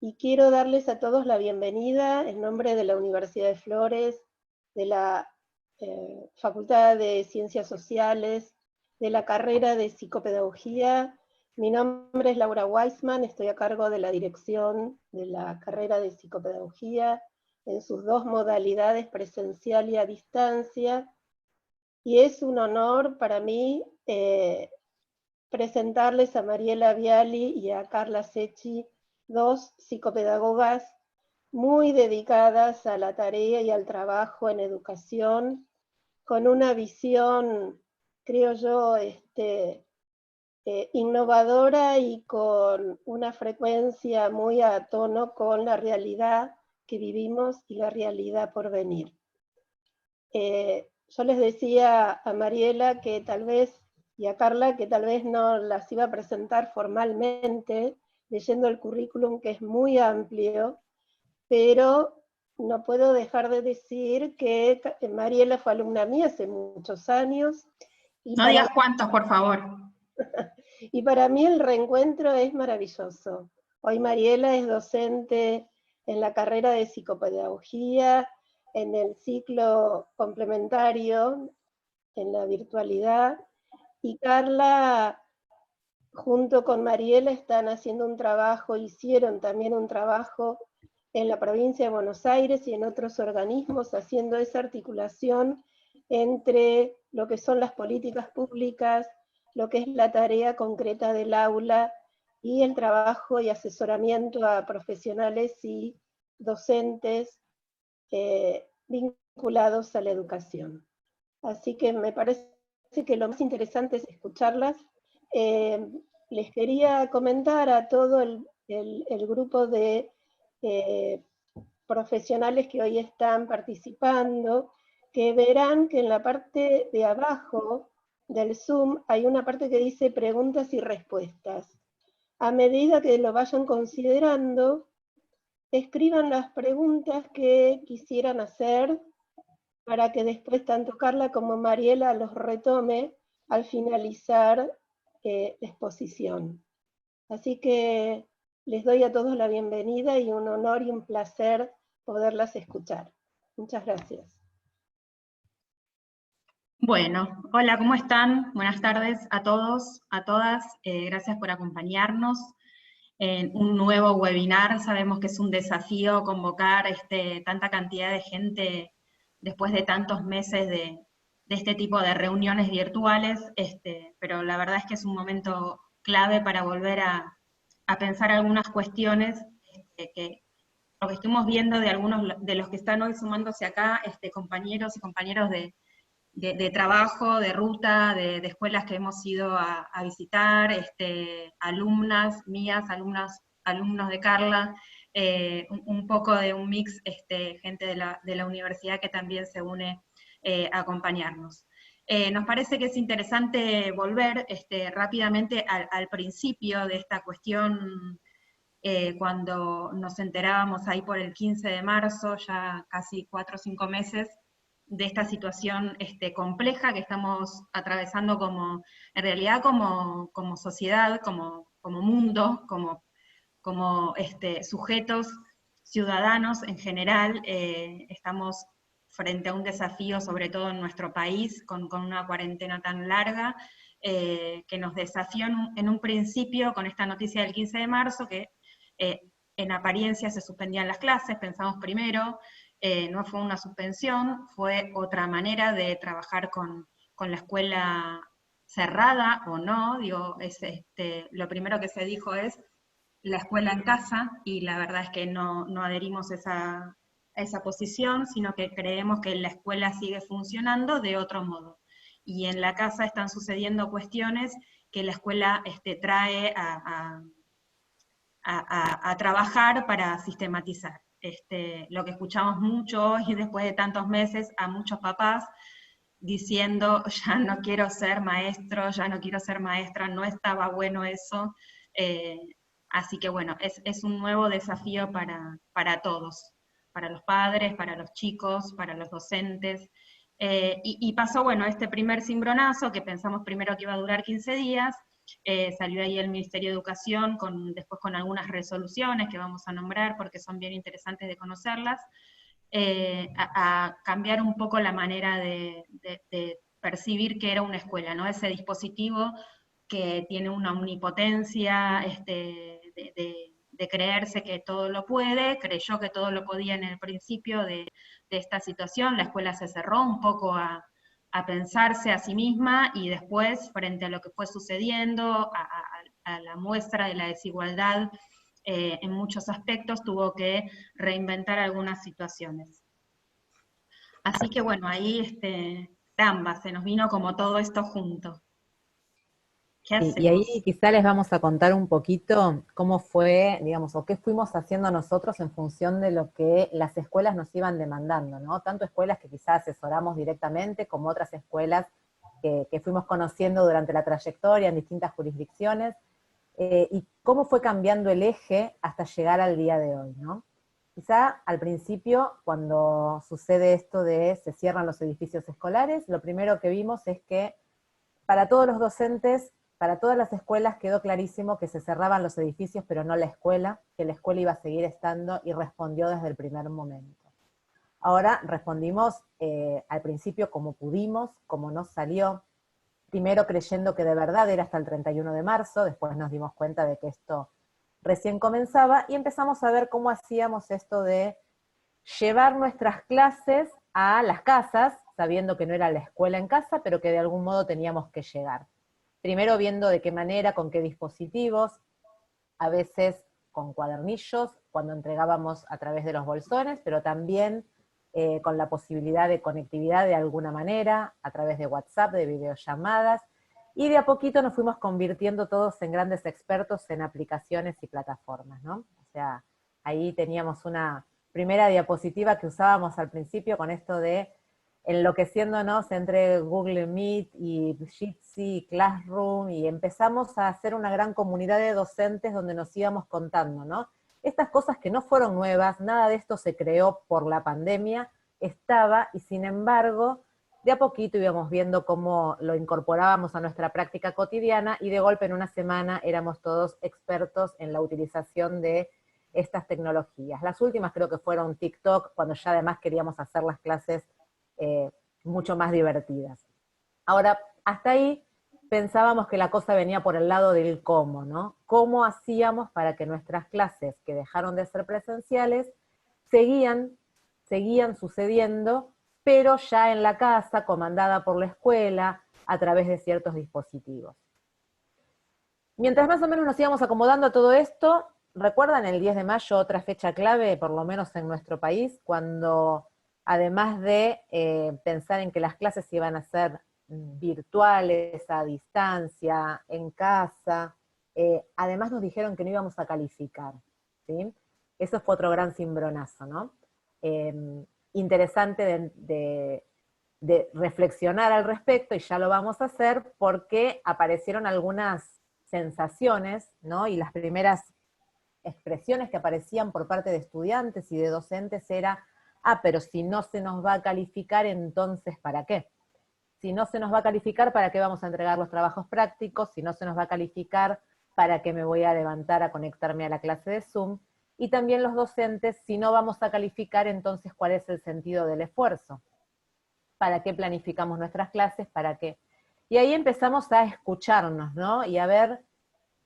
y quiero darles a todos la bienvenida en nombre de la Universidad de Flores, de la Facultad de Ciencias Sociales, de la carrera de Psicopedagogía. Mi nombre es Laura Weissman, estoy a cargo de la dirección de la carrera de Psicopedagogía en sus dos modalidades, presencial y a distancia, y es un honor para mí presentarles a Mariela Viali y a Carla Secchi, dos psicopedagogas muy dedicadas a la tarea y al trabajo en educación, con una visión, creo yo, innovadora y con una frecuencia muy a tono con la realidad que vivimos y la realidad por venir. Yo les decía a Mariela que tal vez, y a Carla, que tal vez no las iba a presentar formalmente, leyendo el currículum que es muy amplio, pero no puedo dejar de decir que Mariela fue alumna mía hace muchos años. No digas cuántos, por favor. Y para mí el reencuentro es maravilloso. Hoy Mariela es docente en la carrera de psicopedagogía, en el ciclo complementario, en la virtualidad, y Carla, junto con Mariela, están haciendo un trabajo, hicieron también un trabajo en la provincia de Buenos Aires y en otros organismos, haciendo esa articulación entre lo que son las políticas públicas, lo que es la tarea concreta del aula y el trabajo y asesoramiento a profesionales y docentes vinculados a la educación. Así que me parece que lo más interesante es escucharlas. Les quería comentar a todo el grupo de profesionales que hoy están participando, que verán que en la parte de abajo del Zoom hay una parte que dice preguntas y respuestas. A medida que lo vayan considerando, escriban las preguntas que quisieran hacer para que después tanto Carla como Mariela los retome al finalizar la exposición. Así que les doy a todos la bienvenida y un honor y un placer poderlas escuchar. Muchas gracias. Bueno, hola, ¿cómo están? Buenas tardes a todos, a todas. Gracias por acompañarnos en un nuevo webinar. Sabemos que es un desafío convocar tanta cantidad de gente después de tantos meses de este tipo de reuniones virtuales, pero la verdad es que es un momento clave para volver a pensar algunas cuestiones que lo que estuvimos viendo de algunos de los que están hoy sumándose acá, compañeros y compañeros de trabajo, de ruta, de escuelas que hemos ido a visitar, alumnas mías, alumnos de Carla, un poco de un mix, gente de la universidad que también se une a acompañarnos. Nos parece que es interesante volver rápidamente al principio de esta cuestión, cuando nos enterábamos ahí por el 15 de marzo, ya casi 4 o 5 meses, de esta situación compleja que estamos atravesando en realidad como sociedad, como mundo, como sujetos ciudadanos en general. Estamos frente a un desafío, sobre todo en nuestro país, con una cuarentena tan larga, que nos desafió en un principio con esta noticia del 15 de marzo, que en apariencia se suspendían las clases, pensamos primero. No fue una suspensión, fue otra manera de trabajar con la escuela cerrada o no. Digo, lo primero que se dijo es la escuela en casa, y la verdad es que no adherimos a esa posición, sino que creemos que la escuela sigue funcionando de otro modo. Y en la casa están sucediendo cuestiones que la escuela trae a trabajar para sistematizar. Lo que escuchamos mucho hoy, después de tantos meses, a muchos papás diciendo, ya no quiero ser maestro, ya no quiero ser maestra, no estaba bueno eso. Así que bueno, es un nuevo desafío para todos, para los padres, para los chicos, para los docentes. Y pasó, bueno, este primer cimbronazo, que pensamos primero que iba a durar 15 días, salió ahí el Ministerio de Educación, después con algunas resoluciones que vamos a nombrar porque son bien interesantes de conocerlas, a cambiar un poco la manera de percibir que era una escuela, ¿no? Ese dispositivo que tiene una omnipotencia, de creerse que todo lo puede, creyó que todo lo podía en el principio de esta situación, la escuela se cerró un poco a pensarse a sí misma, y después, frente a lo que fue sucediendo, a la muestra de la desigualdad en muchos aspectos, tuvo que reinventar algunas situaciones. Así que bueno, ahí caramba, se nos vino como todo esto junto. ¿Qué Y ahí hacemos? quizá les vamos a contar un poquito cómo fue, digamos, o qué fuimos haciendo nosotros en función de lo que las escuelas nos iban demandando, ¿no? Tanto escuelas que quizá asesoramos directamente, como otras escuelas que fuimos conociendo durante la trayectoria en distintas jurisdicciones, y cómo fue cambiando el eje hasta llegar al día de hoy, ¿no? Quizá al principio, cuando sucede esto de se cierran los edificios escolares, lo primero que vimos es que para todos los docentes, para todas las escuelas quedó clarísimo que se cerraban los edificios, pero no la escuela, que la escuela iba a seguir estando, y respondió desde el primer momento. Ahora respondimos al principio como pudimos, como nos salió, primero creyendo que de verdad era hasta el 31 de marzo, después nos dimos cuenta de que esto recién comenzaba, y empezamos a ver cómo hacíamos esto de llevar nuestras clases a las casas, sabiendo que no era la escuela en casa, pero que de algún modo teníamos que llegar. Primero viendo de qué manera, con qué dispositivos, a veces con cuadernillos, cuando entregábamos a través de los bolsones, pero también con la posibilidad de conectividad de alguna manera, a través de WhatsApp, de videollamadas, y de a poquito nos fuimos convirtiendo todos en grandes expertos en aplicaciones y plataformas, ¿no? O sea, ahí teníamos una primera diapositiva que usábamos al principio con esto de enloqueciéndonos entre Google Meet y Jitsi y Classroom, y empezamos a hacer una gran comunidad de docentes donde nos íbamos contando, ¿no? Estas cosas que no fueron nuevas, nada de esto se creó por la pandemia, estaba, y sin embargo, de a poquito íbamos viendo cómo lo incorporábamos a nuestra práctica cotidiana, y de golpe en una semana éramos todos expertos en la utilización de estas tecnologías. Las últimas creo que fueron TikTok, cuando ya además queríamos hacer las clases mucho más divertidas. Ahora, hasta ahí pensábamos que la cosa venía por el lado del cómo, ¿no? ¿Cómo hacíamos para que nuestras clases, que dejaron de ser presenciales, seguían sucediendo, pero ya en la casa, comandada por la escuela, a través de ciertos dispositivos? Mientras más o menos nos íbamos acomodando a todo esto, ¿recuerdan el 10 de mayo, otra fecha clave, por lo menos en nuestro país, cuando además de pensar en que las clases iban a ser virtuales, a distancia, en casa, además nos dijeron que no íbamos a calificar, ¿sí? Eso fue otro gran cimbronazo, ¿no? Interesante de reflexionar al respecto, y ya lo vamos a hacer, porque aparecieron algunas sensaciones, ¿no? Y las primeras expresiones que aparecían por parte de estudiantes y de docentes era: pero si no se nos va a calificar, entonces ¿para qué? Si no se nos va a calificar, ¿para qué vamos a entregar los trabajos prácticos? Si no se nos va a calificar, ¿para qué me voy a levantar a conectarme a la clase de Zoom? Y también los docentes: si no vamos a calificar, entonces ¿cuál es el sentido del esfuerzo? ¿Para qué planificamos nuestras clases? ¿Para qué? Y ahí empezamos a escucharnos, ¿no? Y a ver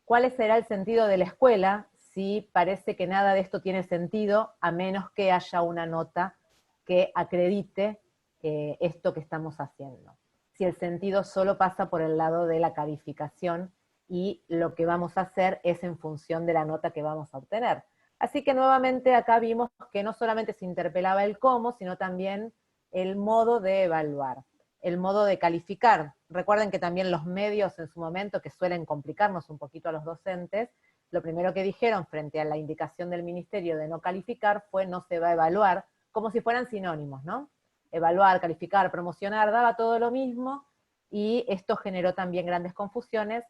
cuál será el sentido de la escuela, si parece que nada de esto tiene sentido, a menos que haya una nota que acredite esto que estamos haciendo. Si el sentido solo pasa por el lado de la calificación, y lo que vamos a hacer es en función de la nota que vamos a obtener. Así que nuevamente acá vimos que no solamente se interpelaba el cómo, sino también el modo de evaluar, el modo de calificar. Recuerden que también los medios en su momento, que suelen complicarnos un poquito a los docentes, lo primero que dijeron frente a la indicación del ministerio de no calificar fue: no se va a evaluar, como si fueran sinónimos, ¿no? Evaluar, calificar, promocionar, daba todo lo mismo, y esto generó también grandes confusiones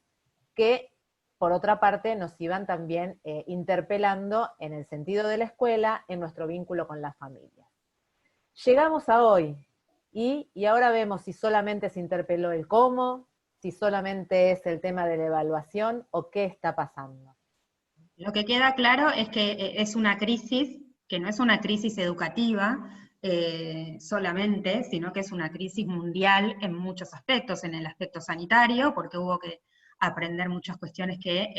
que, por otra parte, nos iban también interpelando en el sentido de la escuela, en nuestro vínculo con la familia. Llegamos a hoy, y ahora vemos si solamente se interpeló el cómo, si solamente es el tema de la evaluación o qué está pasando. Lo que queda claro es que es una crisis, que no es una crisis educativa solamente, sino que es una crisis mundial en muchos aspectos, en el aspecto sanitario, porque hubo que aprender muchas cuestiones que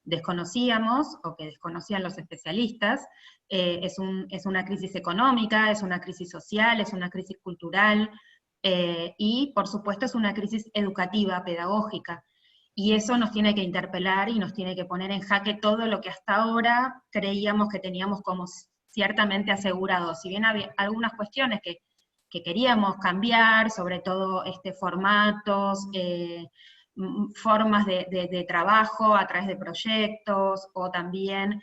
desconocíamos o que desconocían los especialistas. Es una crisis económica, es una crisis social, es una crisis cultural, y por supuesto es una crisis educativa, pedagógica. Y eso nos tiene que interpelar y nos tiene que poner en jaque todo lo que hasta ahora creíamos que teníamos como ciertamente asegurado. Si bien había algunas cuestiones que queríamos cambiar, sobre todo formatos, formas de trabajo a través de proyectos, o también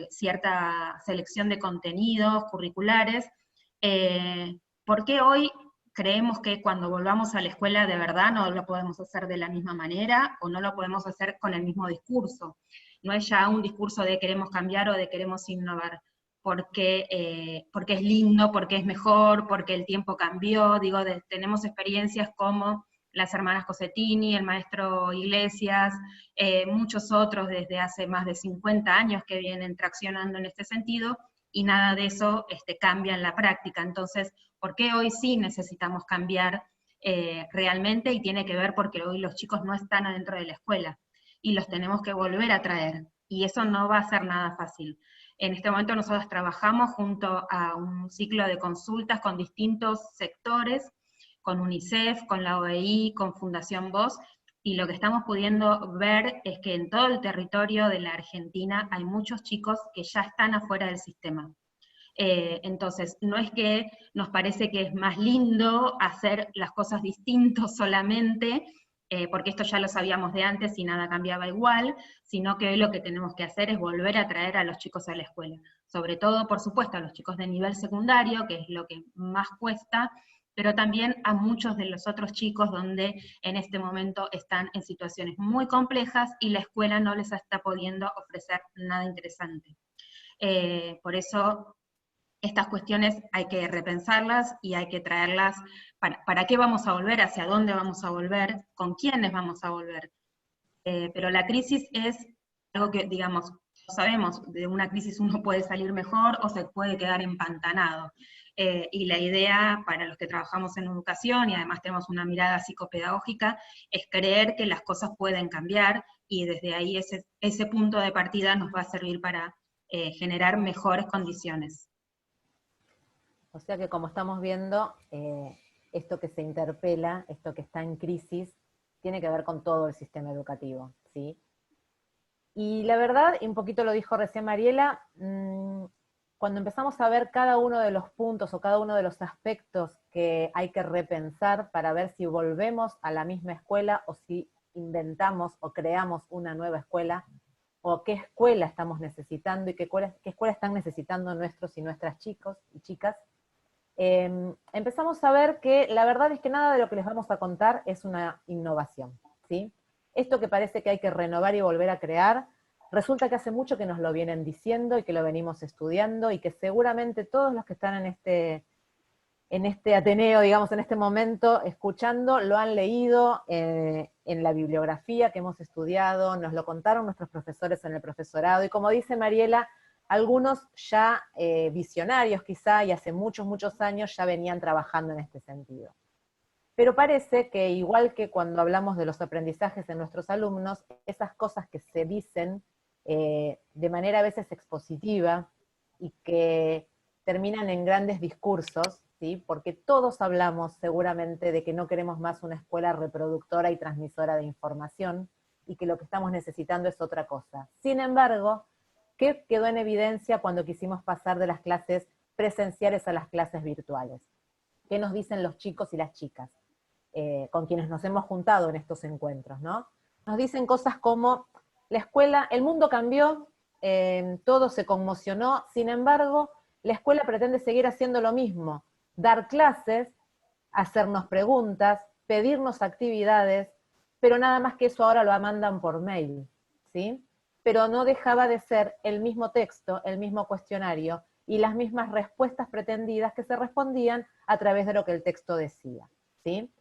cierta selección de contenidos curriculares, ¿por qué hoy creemos que cuando volvamos a la escuela de verdad no lo podemos hacer de la misma manera o no lo podemos hacer con el mismo discurso? No es ya un discurso de queremos cambiar o de queremos innovar, porque es lindo, porque es mejor, porque el tiempo cambió. Digo, tenemos experiencias como las hermanas Cosettini, el maestro Iglesias, muchos otros desde hace más de 50 años que vienen traccionando en este sentido, y nada de eso cambia en la práctica. Entonces, ¿por qué hoy sí necesitamos cambiar realmente? Y tiene que ver porque hoy los chicos no están adentro de la escuela, y los tenemos que volver a traer, y eso no va a ser nada fácil. En este momento nosotros trabajamos junto a un ciclo de consultas con distintos sectores, con UNICEF, con la OEI, con Fundación Voz, y lo que estamos pudiendo ver es que en todo el territorio de la Argentina hay muchos chicos que ya están afuera del sistema. Entonces, no es que nos parece que es más lindo hacer las cosas distintos solamente, porque esto ya lo sabíamos de antes y nada cambiaba igual, sino que hoy lo que tenemos que hacer es volver a traer a los chicos a la escuela. Sobre todo, por supuesto, a los chicos de nivel secundario, que es lo que más cuesta, pero también a muchos de los otros chicos donde en este momento están en situaciones muy complejas y la escuela no les está pudiendo ofrecer nada interesante. Por eso estas cuestiones hay que repensarlas y hay que traerlas, ¿para qué vamos a volver? ¿Hacia dónde vamos a volver? ¿Con quiénes vamos a volver? Pero la crisis es algo que, digamos, sabemos, de una crisis uno puede salir mejor o se puede quedar empantanado. Y la idea para los que trabajamos en educación, y además tenemos una mirada psicopedagógica, es creer que las cosas pueden cambiar, y desde ahí ese punto de partida nos va a servir para generar mejores condiciones. O sea que como estamos viendo, esto que se interpela, esto que está en crisis, tiene que ver con todo el sistema educativo, ¿sí? Y la verdad, y un poquito lo dijo recién Mariela, cuando empezamos a ver cada uno de los puntos o cada uno de los aspectos que hay que repensar para ver si volvemos a la misma escuela o si inventamos o creamos una nueva escuela, o qué escuela estamos necesitando y qué escuela están necesitando nuestros y nuestras chicos y chicas, empezamos a ver que la verdad es que nada de lo que les vamos a contar es una innovación, ¿sí? Esto que parece que hay que renovar y volver a crear, resulta que hace mucho que nos lo vienen diciendo y que lo venimos estudiando, y que seguramente todos los que están en este Ateneo, digamos, en este momento, escuchando, lo han leído en la bibliografía que hemos estudiado, nos lo contaron nuestros profesores en el profesorado, y como dice Mariela, algunos ya visionarios quizá, y hace muchos, muchos años ya venían trabajando en este sentido. Pero parece que igual que cuando hablamos de los aprendizajes en nuestros alumnos, esas cosas que se dicen de manera a veces expositiva y que terminan en grandes discursos, ¿sí? Porque todos hablamos seguramente de que no queremos más una escuela reproductora y transmisora de información, y que lo que estamos necesitando es otra cosa. Sin embargo, ¿qué quedó en evidencia cuando quisimos pasar de las clases presenciales a las clases virtuales? ¿Qué nos dicen los chicos y las chicas con quienes nos hemos juntado en estos encuentros, ¿no? Nos dicen cosas como, la escuela, el mundo cambió, todo se conmocionó, sin embargo, la escuela pretende seguir haciendo lo mismo, dar clases, hacernos preguntas, pedirnos actividades, pero nada más que eso ahora lo mandan por mail, ¿sí? Pero no dejaba de ser el mismo texto, el mismo cuestionario y las mismas respuestas pretendidas que se respondían a través de lo que el texto decía, ¿sí?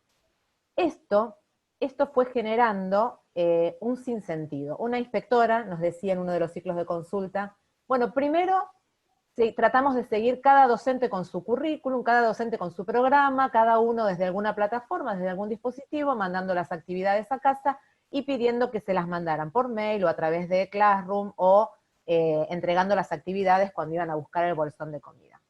Esto esto fue generando un sinsentido. Una inspectora nos decía en uno de los ciclos de consulta, bueno, primero tratamos de seguir cada docente con su currículum, cada docente con su programa, cada uno desde alguna plataforma, desde algún dispositivo, mandando las actividades a casa y pidiendo que se las mandaran por mail o a través de Classroom o entregando las actividades cuando iban a buscar el bolsón de comida.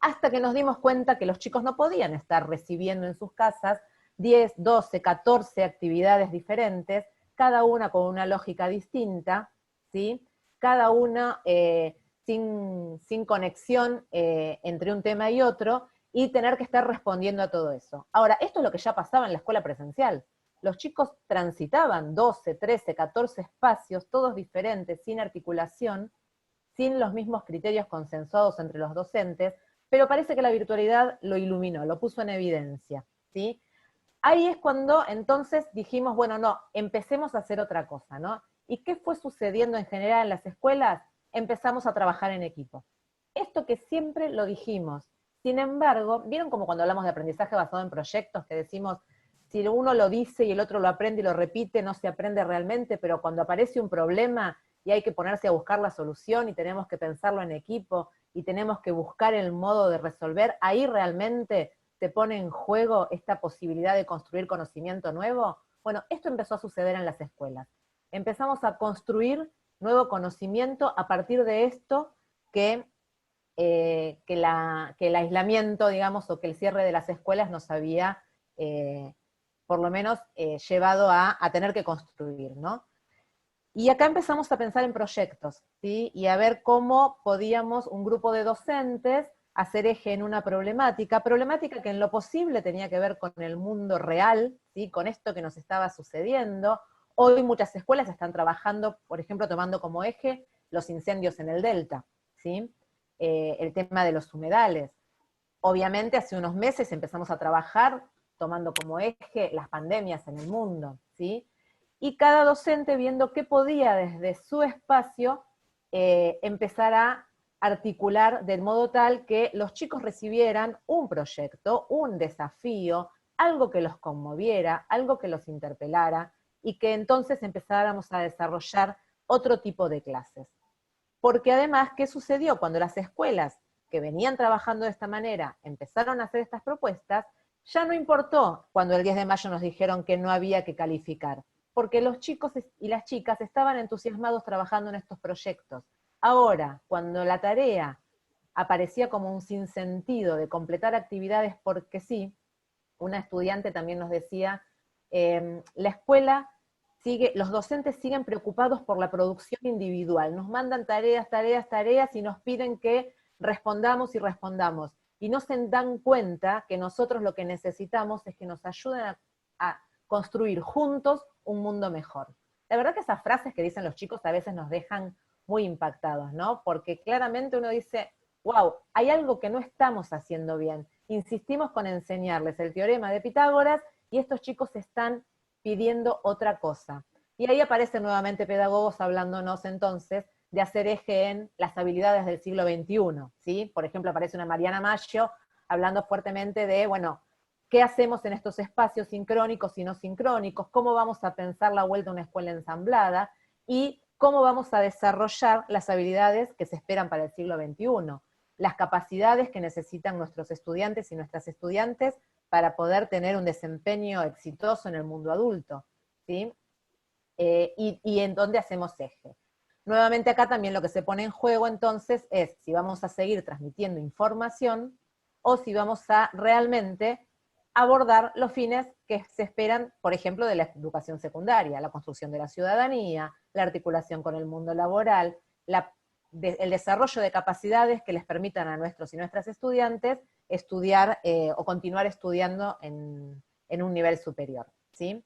Hasta que nos dimos cuenta que los chicos no podían estar recibiendo en sus casas 10, 12, 14 actividades diferentes, cada una con una lógica distinta, ¿sí? Cada una sin conexión entre un tema y otro, y tener que estar respondiendo a todo eso. Ahora, esto es lo que ya pasaba en la escuela presencial. Los chicos transitaban 12, 13, 14 espacios, todos diferentes, sin articulación, sin los mismos criterios consensuados entre los docentes, pero parece que la virtualidad lo iluminó, lo puso en evidencia, ¿sí? Ahí es cuando entonces dijimos, bueno, no, empecemos a hacer otra cosa, ¿no? ¿Y qué fue sucediendo en general en las escuelas? Empezamos a trabajar en equipo. Esto que siempre lo dijimos. Sin embargo, ¿vieron como cuando hablamos de aprendizaje basado en proyectos, que decimos, si uno lo dice y el otro lo aprende y lo repite, no se aprende realmente, pero cuando aparece un problema y hay que ponerse a buscar la solución y tenemos que pensarlo en equipo y tenemos que buscar el modo de resolver, ahí realmente se pone en juego esta posibilidad de construir conocimiento nuevo? Bueno, esto empezó a suceder en las escuelas. Empezamos a construir nuevo conocimiento a partir de esto que el aislamiento, digamos, o que el cierre de las escuelas nos había, por lo menos, llevado a tener que construir, ¿no? Y acá empezamos a pensar en proyectos, ¿sí? Y a ver cómo podíamos, un grupo de docentes, hacer eje en una problemática que en lo posible tenía que ver con el mundo real, ¿sí? Con esto que nos estaba sucediendo. Hoy muchas escuelas están trabajando, por ejemplo, tomando como eje los incendios en el Delta, ¿sí? El tema de los humedales. Obviamente hace unos meses empezamos a trabajar tomando como eje las pandemias en el mundo, ¿sí? Y cada docente viendo qué podía desde su espacio empezar a articular de modo tal que los chicos recibieran un proyecto, un desafío, algo que los conmoviera, algo que los interpelara, y que entonces empezáramos a desarrollar otro tipo de clases. Porque además, ¿qué sucedió? Cuando las escuelas que venían trabajando de esta manera empezaron a hacer estas propuestas, ya no importó cuando el 10 de mayo nos dijeron que no había que calificar, porque los chicos y las chicas estaban entusiasmados trabajando en estos proyectos. Ahora, cuando la tarea aparecía como un sinsentido de completar actividades porque sí, una estudiante también nos decía, la escuela sigue, los docentes siguen preocupados por la producción individual, nos mandan tareas, tareas, tareas y nos piden que respondamos y respondamos, y no se dan cuenta que nosotros lo que necesitamos es que nos ayuden a construir juntos un mundo mejor. La verdad que esas frases que dicen los chicos a veces nos dejan muy impactados, ¿no? Porque claramente uno dice, wow, hay algo que no estamos haciendo bien. Insistimos con enseñarles el teorema de Pitágoras y estos chicos están pidiendo otra cosa. Y ahí aparecen nuevamente pedagogos hablándonos entonces de hacer eje en las habilidades del siglo XXI, ¿sí? Por ejemplo, aparece una Mariana Maggio hablando fuertemente de, bueno, ¿qué hacemos en estos espacios sincrónicos y no sincrónicos? ¿Cómo vamos a pensar la vuelta a una escuela ensamblada? Y cómo vamos a desarrollar las habilidades que se esperan para el siglo XXI, las capacidades que necesitan nuestros estudiantes y nuestras estudiantes para poder tener un desempeño exitoso en el mundo adulto, ¿sí? Y en dónde hacemos eje. Nuevamente acá también lo que se pone en juego entonces es si vamos a seguir transmitiendo información o si vamos a realmente abordar los fines que se esperan, por ejemplo, de la educación secundaria, la construcción de la ciudadanía, la articulación con el mundo laboral, el desarrollo de capacidades que les permitan a nuestros y nuestras estudiantes estudiar o continuar estudiando en un nivel superior, ¿sí?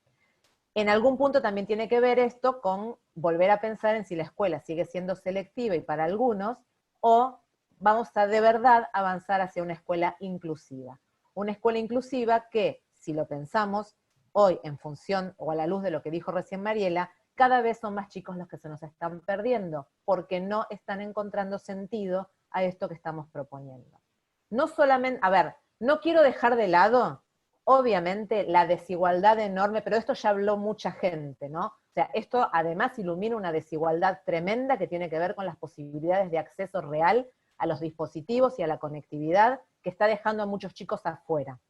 En algún punto también tiene que ver esto con volver a pensar en si la escuela sigue siendo selectiva y para algunos, o vamos a de verdad avanzar hacia una escuela inclusiva. Una escuela inclusiva que, si lo pensamos hoy en función o a la luz de lo que dijo recién Mariela, cada vez son más chicos los que se nos están perdiendo, porque no están encontrando sentido a esto que estamos proponiendo. No solamente, a ver, no quiero dejar de lado obviamente la desigualdad enorme, pero esto ya habló mucha gente, ¿no? O sea, esto además ilumina una desigualdad tremenda que tiene que ver con las posibilidades de acceso real a los dispositivos y a la conectividad que está dejando a muchos chicos afuera.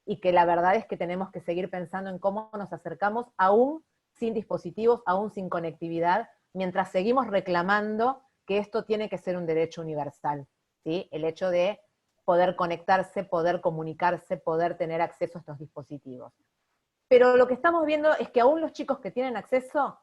Y que la verdad es que tenemos que seguir pensando en cómo nos acercamos aún sin dispositivos, aún sin conectividad, mientras seguimos reclamando que esto tiene que ser un derecho universal, ¿sí? El hecho de poder conectarse, poder comunicarse, poder tener acceso a estos dispositivos. Pero lo que estamos viendo es que aún los chicos que tienen acceso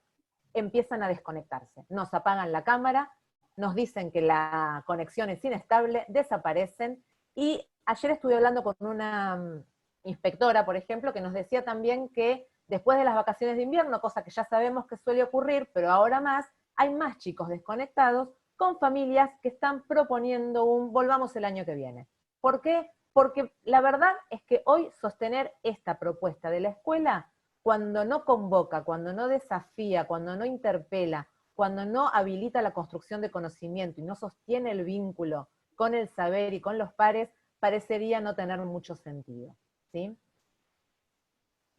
empiezan a desconectarse. Nos apagan la cámara, nos dicen que la conexión es inestable, desaparecen, y ayer estuve hablando con una inspectora, por ejemplo, que nos decía también que después de las vacaciones de invierno, cosa que ya sabemos que suele ocurrir, pero ahora más, hay más chicos desconectados con familias que están proponiendo un volvamos el año que viene. ¿Por qué? Porque la verdad es que hoy sostener esta propuesta de la escuela, cuando no convoca, cuando no desafía, cuando no interpela, cuando no habilita la construcción de conocimiento y no sostiene el vínculo con el saber y con los pares, parecería no tener mucho sentido, ¿sí?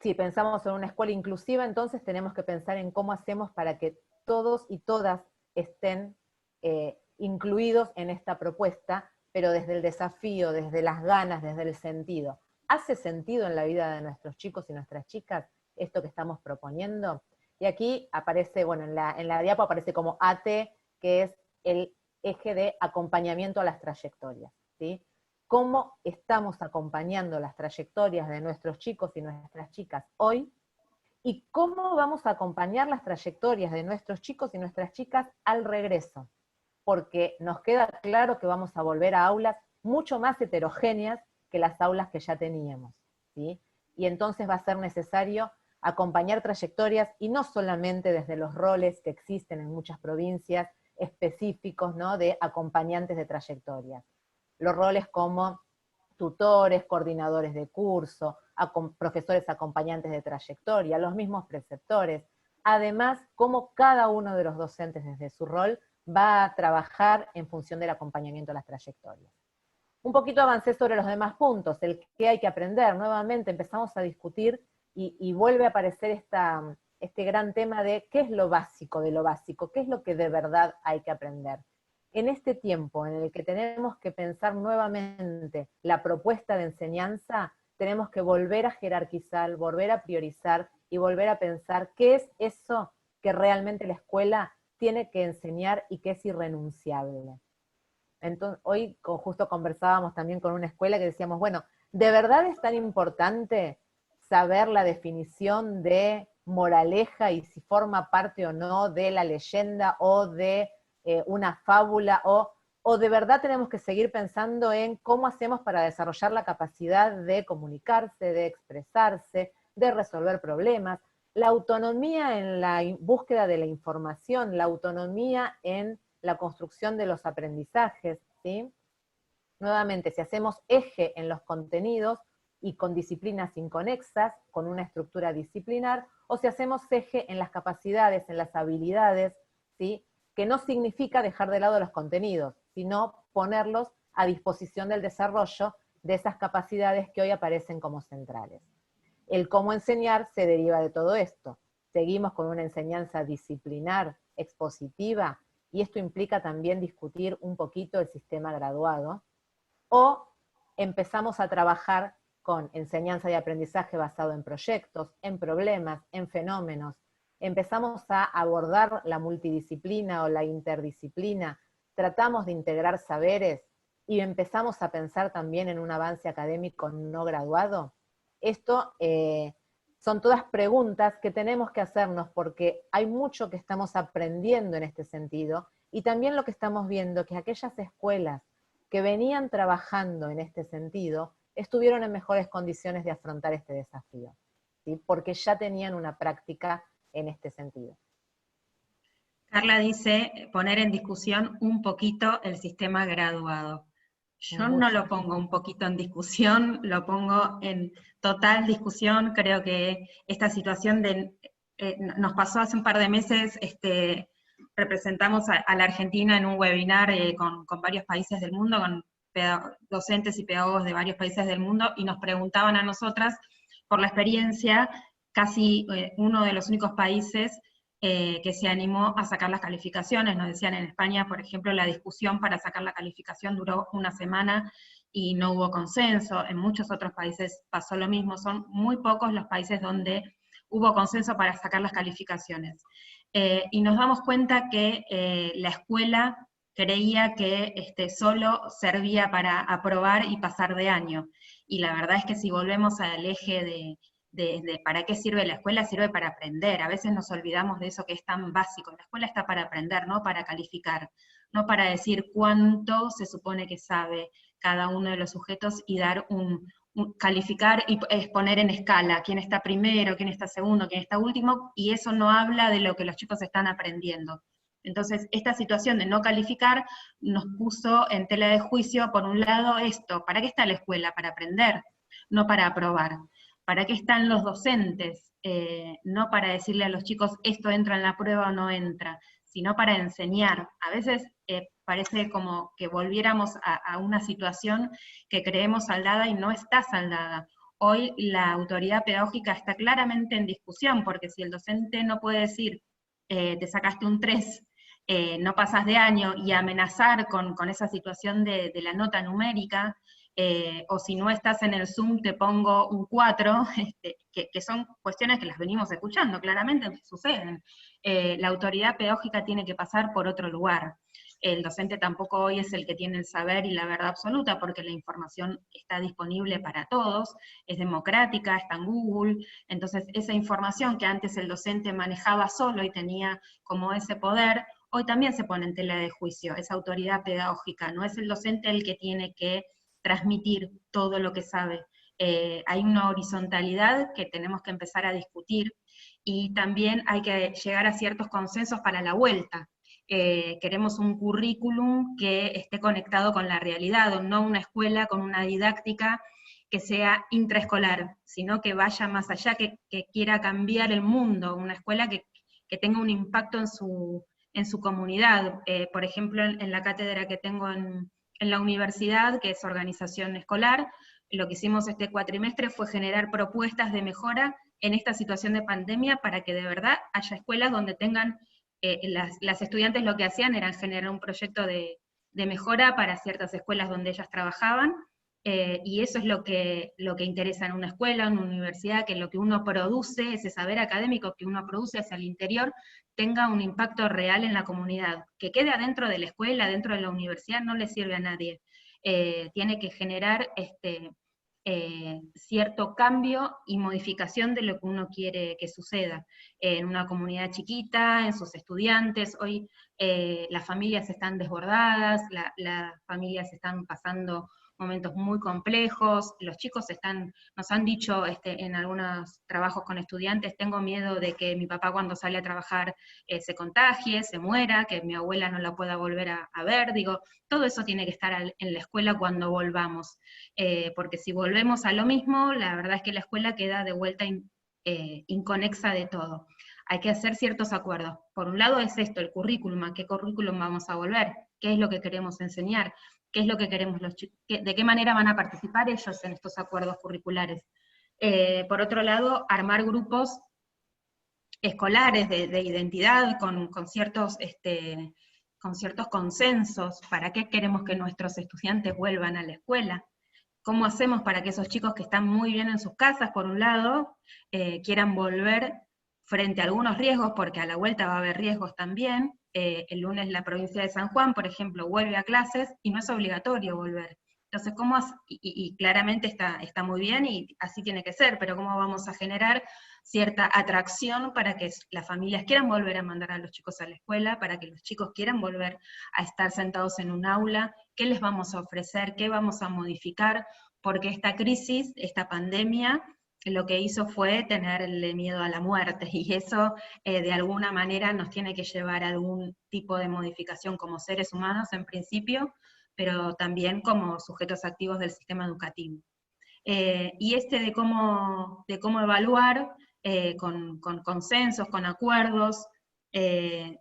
Si pensamos en una escuela inclusiva, entonces tenemos que pensar en cómo hacemos para que todos y todas estén incluidos en esta propuesta, pero desde el desafío, desde las ganas, desde el sentido. ¿Hace sentido en la vida de nuestros chicos y nuestras chicas esto que estamos proponiendo? Y aquí aparece, bueno, en la diapo aparece como AT, que es el eje de acompañamiento a las trayectorias, ¿sí? Cómo estamos acompañando las trayectorias de nuestros chicos y nuestras chicas hoy, y cómo vamos a acompañar las trayectorias de nuestros chicos y nuestras chicas al regreso, porque nos queda claro que vamos a volver a aulas mucho más heterogéneas que las aulas que ya teníamos, ¿sí? Y entonces va a ser necesario acompañar trayectorias, y no solamente desde los roles que existen en muchas provincias específicos, ¿no?, de acompañantes de trayectorias. Los roles como tutores, coordinadores de curso, profesores acompañantes de trayectoria, los mismos preceptores. Además, cómo cada uno de los docentes desde su rol va a trabajar en función del acompañamiento a las trayectorias. Un poquito avancé sobre los demás puntos, el que hay que aprender. Nuevamente empezamos a discutir y vuelve a aparecer este gran tema de qué es lo básico de lo básico, qué es lo que de verdad hay que aprender. En este tiempo en el que tenemos que pensar nuevamente la propuesta de enseñanza, tenemos que volver a jerarquizar, volver a priorizar y volver a pensar qué es eso que realmente la escuela tiene que enseñar y que es irrenunciable. Entonces, hoy justo conversábamos también con una escuela que decíamos, bueno, ¿de verdad es tan importante saber la definición de moraleja y si forma parte o no de la leyenda o de una fábula, o de verdad tenemos que seguir pensando en cómo hacemos para desarrollar la capacidad de comunicarse, de expresarse, de resolver problemas, la autonomía en la búsqueda de la información, la autonomía en la construcción de los aprendizajes, ¿sí? Nuevamente, si hacemos eje en los contenidos y con disciplinas inconexas, con una estructura disciplinar, o si hacemos eje en las capacidades, en las habilidades, ¿sí?, que no significa dejar de lado los contenidos, sino ponerlos a disposición del desarrollo de esas capacidades que hoy aparecen como centrales. El cómo enseñar se deriva de todo esto. Seguimos con una enseñanza disciplinar, expositiva, y esto implica también discutir un poquito el sistema graduado, o empezamos a trabajar con enseñanza y aprendizaje basado en proyectos, en problemas, en fenómenos. Empezamos a abordar la multidisciplina o la interdisciplina, tratamos de integrar saberes y empezamos a pensar también en un avance académico no graduado. Esto son todas preguntas que tenemos que hacernos porque hay mucho que estamos aprendiendo en este sentido, y también lo que estamos viendo, que aquellas escuelas que venían trabajando en este sentido estuvieron en mejores condiciones de afrontar este desafío, ¿sí?, porque ya tenían una práctica en este sentido. Carla dice poner en discusión un poquito el sistema graduado. Yo no lo pongo un poquito en discusión, lo pongo en total discusión. Creo que esta situación nos pasó hace un par de meses, representamos a la Argentina en un webinar con varios países del mundo, con docentes y pedagogos de varios países del mundo, y nos preguntaban a nosotras por la experiencia, casi uno de los únicos países que se animó a sacar las calificaciones. Nos decían en España, por ejemplo, la discusión para sacar la calificación duró una semana y no hubo consenso. En muchos otros países pasó lo mismo. Son muy pocos los países donde hubo consenso para sacar las calificaciones. Y nos damos cuenta que la escuela creía que solo servía para aprobar y pasar de año. Y la verdad es que si volvemos al eje de para qué sirve la escuela, sirve para aprender. A veces nos olvidamos de eso que es tan básico. La escuela está para aprender, no para calificar, no para decir cuánto se supone que sabe cada uno de los sujetos y dar calificar y poner en escala quién está primero, quién está segundo, quién está último, y eso no habla de lo que los chicos están aprendiendo. Entonces, esta situación de no calificar nos puso en tela de juicio, por un lado, esto, ¿para qué está la escuela? Para aprender, no para aprobar. ¿Para qué están los docentes? No para decirle a los chicos, esto entra en la prueba o no entra, sino para enseñar. A veces parece como que volviéramos a una situación que creemos saldada y no está saldada. Hoy la autoridad pedagógica está claramente en discusión, porque si el docente no puede decir, te sacaste un 3, no pasas de año, y amenazar con esa situación de la nota numérica, o si no estás en el Zoom te pongo un 4, que son cuestiones que las venimos escuchando, claramente suceden. La autoridad pedagógica tiene que pasar por otro lugar. El docente tampoco hoy es el que tiene el saber y la verdad absoluta, porque la información está disponible para todos, es democrática, está en Google. Entonces esa información que antes el docente manejaba solo y tenía como ese poder, hoy también se pone en tela de juicio, esa autoridad pedagógica. No es el docente el que tiene que transmitir todo lo que sabe. Hay una horizontalidad que tenemos que empezar a discutir, y también hay que llegar a ciertos consensos para la vuelta. Queremos un currículum que esté conectado con la realidad, o no una escuela con una didáctica que sea intraescolar, sino que vaya más allá, que quiera cambiar el mundo, una escuela que tenga un impacto en su comunidad. Por ejemplo, en la cátedra que tengo en la universidad, que es organización escolar, lo que hicimos este cuatrimestre fue generar propuestas de mejora en esta situación de pandemia, para que de verdad haya escuelas donde tengan, las estudiantes lo que hacían era generar un proyecto de mejora para ciertas escuelas donde ellas trabajaban, y eso es lo que interesa en una escuela, en una universidad, que lo que uno produce, ese saber académico que uno produce hacia el interior, tenga un impacto real en la comunidad. Que quede adentro de la escuela, dentro de la universidad, no le sirve a nadie. Tiene que generar cierto cambio y modificación de lo que uno quiere que suceda en una comunidad chiquita, en sus estudiantes. Hoy las familias están desbordadas, las familias están pasando momentos muy complejos, los chicos nos han dicho en algunos trabajos con estudiantes, tengo miedo de que mi papá cuando sale a trabajar se contagie, se muera, que mi abuela no la pueda volver a ver. Digo, todo eso tiene que estar en la escuela cuando volvamos, porque si volvemos a lo mismo, la verdad es que la escuela queda de vuelta inconexa de todo. Hay que hacer ciertos acuerdos. Por un lado es esto, el currículum, ¿a qué currículum vamos a volver? ¿Qué es lo que queremos enseñar? ¿Qué es lo que queremos los chicos? ¿De qué manera van a participar ellos en estos acuerdos curriculares? Por otro lado, armar grupos escolares de identidad con ciertos consensos. ¿Para qué queremos que nuestros estudiantes vuelvan a la escuela? ¿Cómo hacemos para que esos chicos que están muy bien en sus casas, por un lado, quieran volver frente a algunos riesgos, porque a la vuelta va a haber riesgos también? El lunes la provincia de San Juan, por ejemplo, vuelve a clases y no es obligatorio volver. Entonces, ¿cómo y claramente está muy bien y así tiene que ser, pero ¿cómo vamos a generar cierta atracción para que las familias quieran volver a mandar a los chicos a la escuela, para que los chicos quieran volver a estar sentados en un aula? ¿Qué les vamos a ofrecer? ¿Qué vamos a modificar? Porque esta crisis, esta pandemia, lo que hizo fue tenerle miedo a la muerte, y eso de alguna manera nos tiene que llevar a algún tipo de modificación como seres humanos en principio, pero también como sujetos activos del sistema educativo. Y de cómo evaluar con consensos, con acuerdos,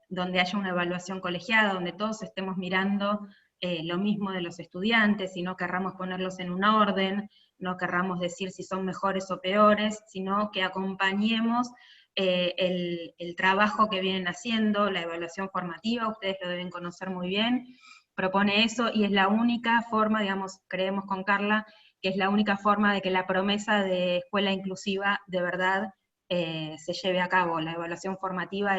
donde haya una evaluación colegiada, donde todos estemos mirando lo mismo de los estudiantes, y no querramos ponerlos en un orden, no querramos decir si son mejores o peores, sino que acompañemos el trabajo que vienen haciendo, la evaluación formativa, ustedes lo deben conocer muy bien, propone eso, y es la única forma, digamos, creemos con Carla, que es la única forma de que la promesa de escuela inclusiva de verdad se lleve a cabo. La evaluación formativa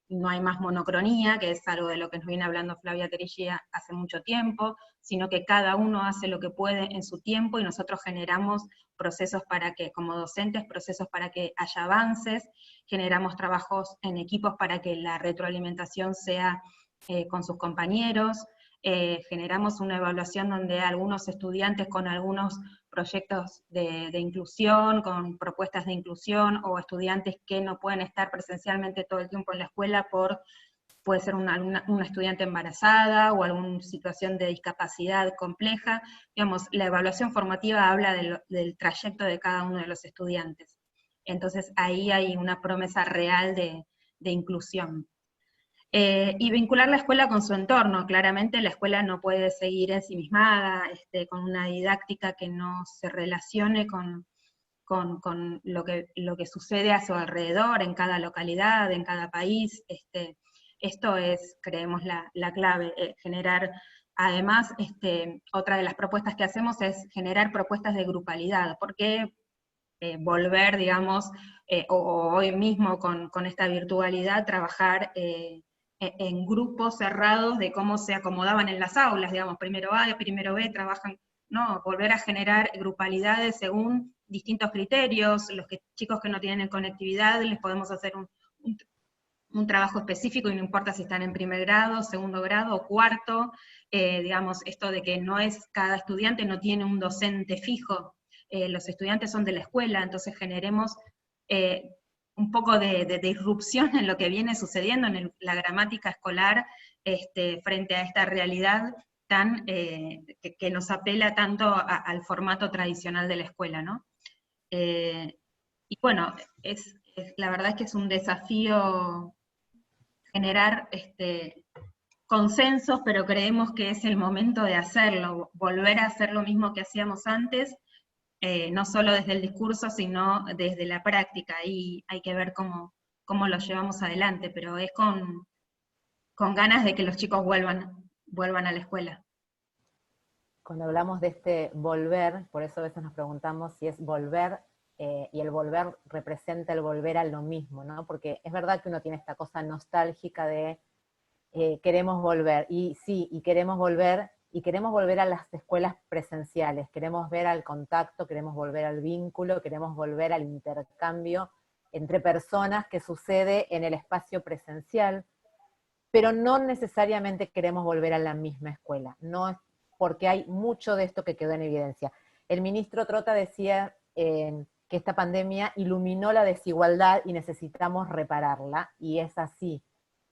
no hay más monocronía, que es algo de lo que nos viene hablando Flavia Terilli hace mucho tiempo, sino que cada uno hace lo que puede en su tiempo, y nosotros generamos procesos para que, como docentes, procesos para que haya avances, generamos trabajos en equipos para que la retroalimentación sea con sus compañeros, generamos una evaluación donde algunos estudiantes con algunos proyectos de inclusión, con propuestas de inclusión, o estudiantes que no pueden estar presencialmente todo el tiempo en la escuela puede ser una estudiante embarazada o alguna situación de discapacidad compleja. Digamos, la evaluación formativa habla del trayecto de cada uno de los estudiantes. Entonces ahí hay una promesa real de inclusión. Y vincular la escuela con su entorno. Claramente la escuela no puede seguir ensimismada, con una didáctica que no se relacione con lo que sucede a su alrededor, en cada localidad, en cada país. Esto es, creemos, la clave, generar. Además, otra de las propuestas que hacemos es generar propuestas de grupalidad, porque volver, digamos, o hoy mismo con esta virtualidad, trabajar en grupos cerrados de cómo se acomodaban en las aulas, digamos, primero A, primero B, trabajan, no, volver a generar grupalidades según distintos criterios. Los chicos que no tienen conectividad les podemos hacer un trabajo específico, y no importa si están en primer grado, segundo grado o cuarto, digamos, esto de que no es, cada estudiante no tiene un docente fijo, los estudiantes son de la escuela, entonces generemos un poco de irrupción en lo que viene sucediendo en la gramática escolar, frente a esta realidad tan, que nos apela tanto al formato tradicional de la escuela, ¿no? Y bueno, la verdad es que es un desafío generar consensos, pero creemos que es el momento de hacerlo, volver a hacer lo mismo que hacíamos antes, no solo desde el discurso, sino desde la práctica, y hay que ver cómo lo llevamos adelante, pero es con ganas de que los chicos vuelvan a la escuela. Cuando hablamos de este volver, por eso a veces nos preguntamos si es volver, y el volver representa el volver a lo mismo, ¿no? Porque es verdad que uno tiene esta cosa nostálgica de queremos volver, y sí, y queremos volver a las escuelas presenciales, queremos ver al contacto, queremos volver al vínculo, queremos volver al intercambio entre personas que sucede en el espacio presencial, pero no necesariamente queremos volver a la misma escuela, no es porque hay mucho de esto que quedó en evidencia. El ministro Trota decía que esta pandemia iluminó la desigualdad y necesitamos repararla, y es así.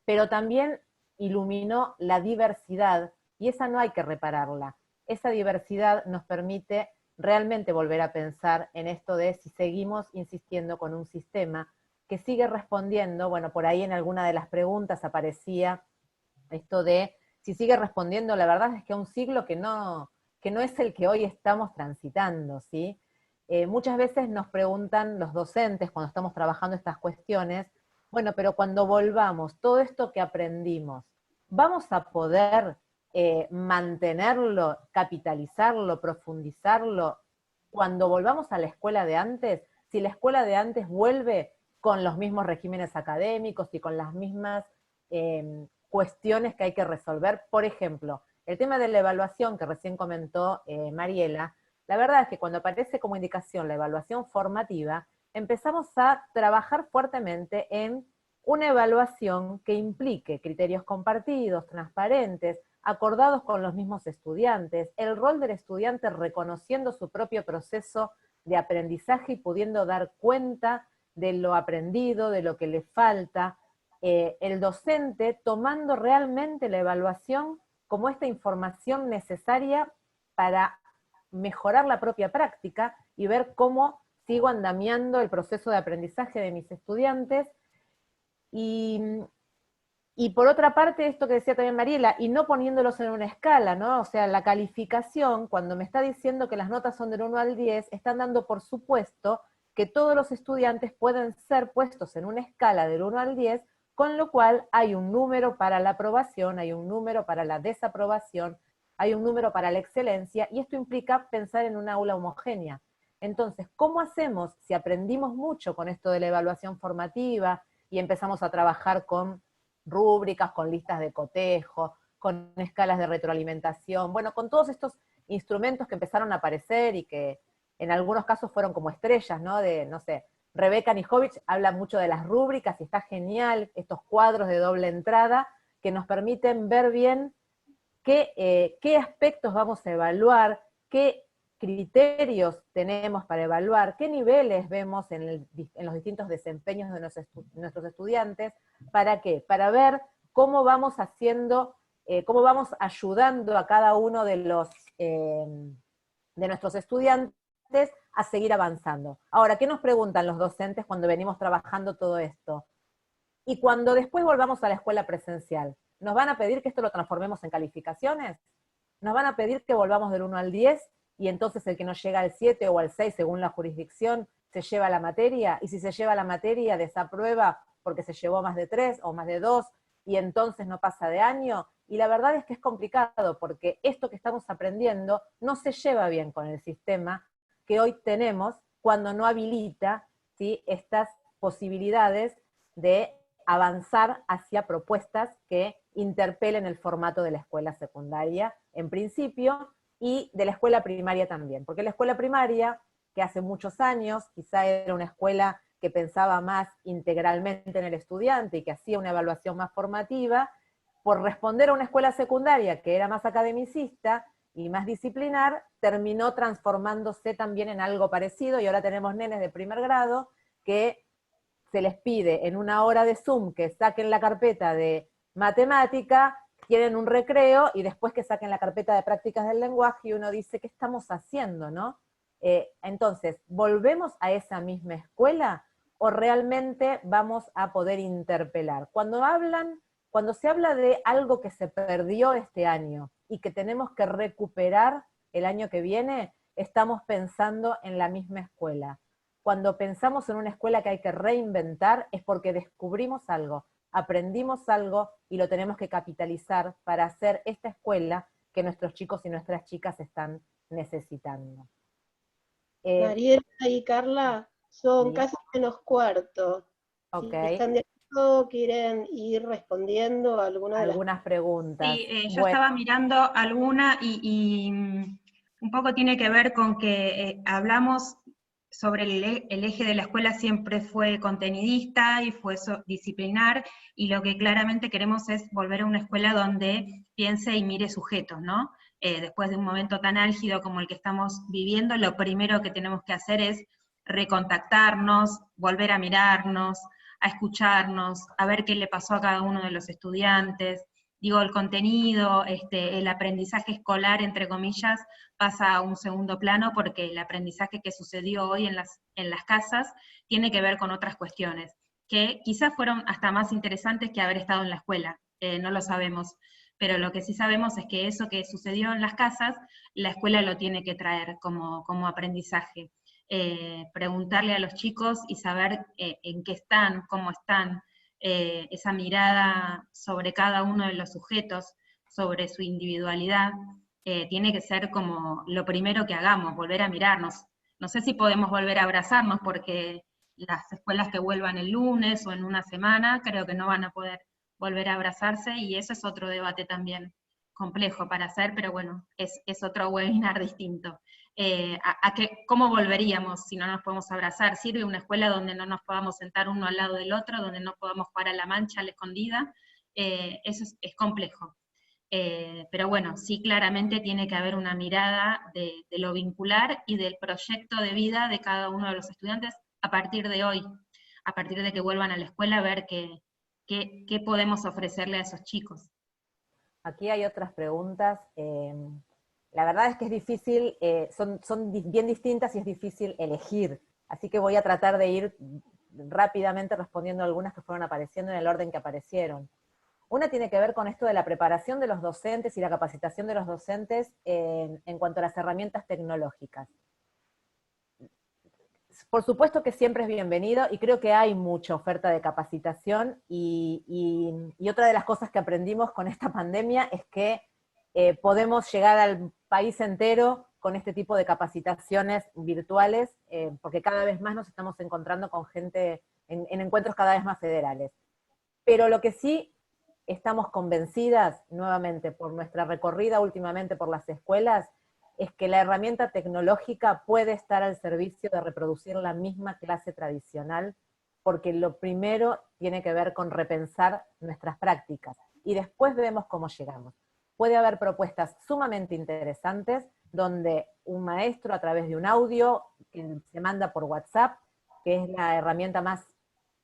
Pero también iluminó la diversidad, y esa no hay que repararla. Esa diversidad nos permite realmente volver a pensar en esto de si seguimos insistiendo con un sistema que sigue respondiendo, bueno, por ahí en alguna de las preguntas aparecía esto de si sigue respondiendo, la verdad es que a un siglo que no es el que hoy estamos transitando, ¿sí? Muchas veces nos preguntan los docentes cuando estamos trabajando estas cuestiones, bueno, pero cuando volvamos, todo esto que aprendimos, ¿vamos a poder mantenerlo, capitalizarlo, profundizarlo cuando volvamos a la escuela de antes? Si la escuela de antes vuelve con los mismos regímenes académicos y con las mismas cuestiones que hay que resolver. Por ejemplo, el tema de la evaluación que recién comentó Mariela, la verdad es que cuando aparece como indicación la evaluación formativa, empezamos a trabajar fuertemente en una evaluación que implique criterios compartidos, transparentes, acordados con los mismos estudiantes, el rol del estudiante reconociendo su propio proceso de aprendizaje y pudiendo dar cuenta de lo aprendido, de lo que le falta, el docente tomando realmente la evaluación como esta información necesaria para mejorar la propia práctica y ver cómo sigo andamiando el proceso de aprendizaje de mis estudiantes, y Y por otra parte, esto que decía también Mariela, y no poniéndolos en una escala, ¿no? O sea, la calificación, cuando me está diciendo que las notas son del 1 al 10, están dando por supuesto que todos los estudiantes pueden ser puestos en una escala del 1 al 10, con lo cual hay un número para la aprobación, hay un número para la desaprobación, hay un número para la excelencia, y esto implica pensar en una aula homogénea. Entonces, ¿cómo hacemos si aprendimos mucho con esto de la evaluación formativa y empezamos a trabajar con rúbricas, con listas de cotejo, con escalas de retroalimentación, bueno, con todos estos instrumentos que empezaron a aparecer y que en algunos casos fueron como estrellas, ¿no? De, no sé, Rebeca Nijovic habla mucho de las rúbricas y está genial, estos cuadros de doble entrada que nos permiten ver bien qué aspectos vamos a evaluar, qué criterios tenemos para evaluar, qué niveles vemos en los distintos desempeños de nuestros estudiantes. ¿Para qué? Para ver cómo vamos haciendo, cómo vamos ayudando a cada uno de nuestros estudiantes a seguir avanzando. Ahora, ¿qué nos preguntan los docentes cuando venimos trabajando todo esto? Y cuando después volvamos a la escuela presencial, ¿nos van a pedir que esto lo transformemos en calificaciones? ¿Nos van a pedir que volvamos del 1 al 10 y entonces el que no llega al 7 o al 6 según la jurisdicción se lleva la materia? Y si se lleva la materia desaprueba porque se llevó más de 3 o más de 2 y entonces no pasa de año. Y la verdad es que es complicado porque esto que estamos aprendiendo no se lleva bien con el sistema que hoy tenemos cuando no habilita, ¿sí?, estas posibilidades de avanzar hacia propuestas que interpelen el formato de la escuela secundaria, en principio, y de la escuela primaria también. Porque la escuela primaria, que hace muchos años, quizá era una escuela que pensaba más integralmente en el estudiante y que hacía una evaluación más formativa, por responder a una escuela secundaria que era más academicista y más disciplinar, terminó transformándose también en algo parecido, y ahora tenemos nenes de primer grado que se les pide en una hora de Zoom que saquen la carpeta de matemática, tienen un recreo, y después que saquen la carpeta de prácticas del lenguaje, y uno dice, ¿qué estamos haciendo, no? Entonces, ¿volvemos a esa misma escuela o realmente vamos a poder interpelar? Cuando se habla de algo que se perdió este año y que tenemos que recuperar el año que viene, estamos pensando en la misma escuela. Cuando pensamos en una escuela que hay que reinventar es porque descubrimos algo, aprendimos algo y lo tenemos que capitalizar para hacer esta escuela que nuestros chicos y nuestras chicas están necesitando. Mariela y Carla, son ¿sí? casi menos cuarto. Okay. ¿Están de acuerdo? ¿Quieren ir respondiendo a algunas preguntas? Sí, yo estaba mirando alguna y un poco tiene que ver con que hablamos sobre el eje de la escuela siempre fue contenidista y fue disciplinar, y lo que claramente queremos es volver a una escuela donde piense y mire sujetos, ¿no? Después de un momento tan álgido como el que estamos viviendo, lo primero que tenemos que hacer es recontactarnos, volver a mirarnos, a escucharnos, a ver qué le pasó a cada uno de los estudiantes. Digo, el contenido, el aprendizaje escolar, entre comillas, pasa a un segundo plano porque el aprendizaje que sucedió hoy en las casas tiene que ver con otras cuestiones, que quizás fueron hasta más interesantes que haber estado en la escuela, no lo sabemos, pero lo que sí sabemos es que eso que sucedió en las casas, la escuela lo tiene que traer como aprendizaje. Preguntarle a los chicos y saber en qué están, cómo están, esa mirada sobre cada uno de los sujetos, sobre su individualidad, tiene que ser como lo primero que hagamos, volver a mirarnos. No sé si podemos volver a abrazarnos, porque las escuelas que vuelvan el lunes o en una semana, creo que no van a poder volver a abrazarse, y eso es otro debate también complejo para hacer, pero bueno, es otro webinar distinto. ¿Cómo volveríamos si no nos podemos abrazar? ¿Sirve una escuela donde no nos podamos sentar uno al lado del otro, donde no podamos jugar a la mancha, a la escondida? Eso es complejo. Pero bueno, sí, claramente tiene que haber una mirada de lo vincular y del proyecto de vida de cada uno de los estudiantes a partir de hoy, a partir de que vuelvan a la escuela, a ver qué podemos ofrecerle a esos chicos. Aquí hay otras preguntas. La verdad es que es difícil, son bien distintas y es difícil elegir, así que voy a tratar de ir rápidamente respondiendo a algunas que fueron apareciendo en el orden que aparecieron. Una tiene que ver con esto de la preparación de los docentes y la capacitación de los docentes en cuanto a las herramientas tecnológicas. Por supuesto que siempre es bienvenido y creo que hay mucha oferta de capacitación y otra de las cosas que aprendimos con esta pandemia es que podemos llegar al país entero con este tipo de capacitaciones virtuales, porque cada vez más nos estamos encontrando con gente en encuentros cada vez más federales. Pero lo que sí estamos convencidas, nuevamente, por nuestra recorrida últimamente por las escuelas, es que la herramienta tecnológica puede estar al servicio de reproducir la misma clase tradicional, porque lo primero tiene que ver con repensar nuestras prácticas, y después vemos cómo llegamos. Puede haber propuestas sumamente interesantes, donde un maestro a través de un audio que se manda por WhatsApp, que es la herramienta más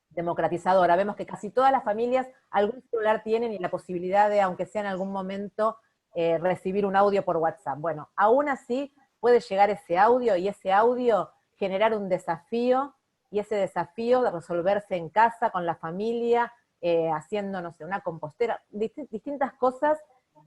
democratizadora. Vemos que casi todas las familias algún celular tienen y la posibilidad de, aunque sea en algún momento, recibir un audio por WhatsApp. Bueno, aún así puede llegar ese audio y ese audio generar un desafío, y ese desafío de resolverse en casa con la familia, haciendo, no sé, una compostera, distintas cosas